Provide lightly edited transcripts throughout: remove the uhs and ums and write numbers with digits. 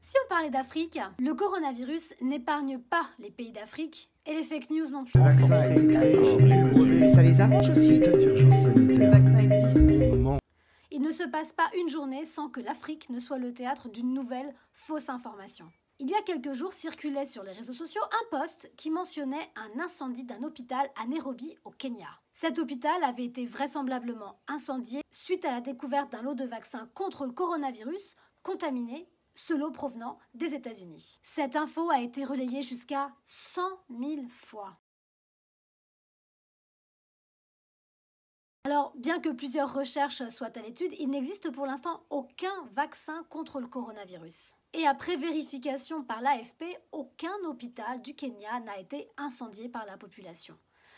Si on parlait d'Afrique, le coronavirus n'épargne pas les pays d'Afrique et les fake news non plus. Le vaccin a été créé, j'ai vu le brevet. Ça les arrange aussi. L'état d'urgence sanitaire. Les vaccins existent. Au moment Il ne se passe pas une journée sans que l'Afrique ne soit le théâtre d'une nouvelle fausse information. Il y a quelques jours circulait sur les réseaux sociaux un post qui mentionnait un incendie d'un hôpital à Nairobi, au Kenya. Cet hôpital avait été vraisemblablement incendié suite à la découverte d'un lot de vaccins contre le coronavirus contaminé, ce lot provenant des États-Unis. Cette info a été relayée jusqu'à 100 000 fois. Alors, bien que plusieurs recherches soient à l'étude, il n'existe pour l'instant aucun vaccin contre le coronavirus. Et après vérification par l'AFP, aucun hôpital du Kenya n'a été incendié par la population.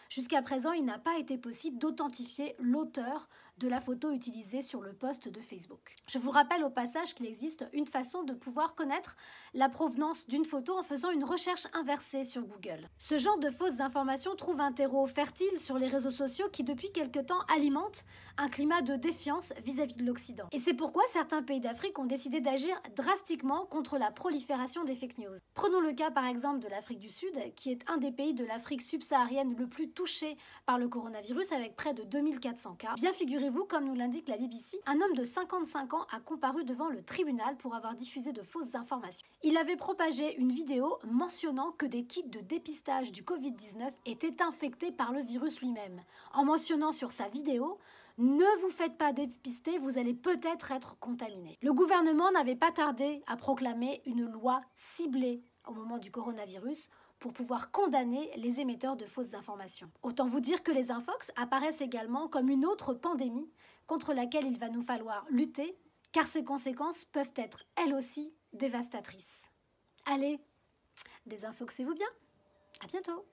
Jusqu'à présent, il n'a pas été possible d'authentifier l'auteur de la photo utilisée sur le post de Facebook. Je vous rappelle au passage qu'il existe une façon de pouvoir connaître la provenance d'une photo en faisant une recherche inversée sur Google. Ce genre de fausses informations trouve un terreau fertile sur les réseaux sociaux qui depuis quelque temps alimentent un climat de défiance vis-à-vis de l'Occident. Et c'est pourquoi certains pays d'Afrique ont décidé d'agir drastiquement contre la prolifération des fake news. Prenons le cas par exemple de l'Afrique du Sud, qui est un des pays de l'Afrique subsaharienne le plus touché par le coronavirus avec près de 2400 cas. Bien figurez-vous, comme nous l'indique la BBC, un homme de 55 ans a comparu devant le tribunal pour avoir diffusé de fausses informations. Il avait propagé une vidéo mentionnant que des kits de dépistage du Covid-19 étaient infectés par le virus lui-même. En mentionnant sur sa vidéo « Ne vous faites pas dépister, vous allez peut-être être contaminé ». Le gouvernement n'avait pas tardé à proclamer une loi ciblée au moment du coronavirus pour pouvoir condamner les émetteurs de fausses informations. Autant vous dire que les infox apparaissent également comme une autre pandémie contre laquelle il va nous falloir lutter, car ses conséquences peuvent être elles aussi dévastatrices. Allez, désinfoxez-vous bien. À bientôt.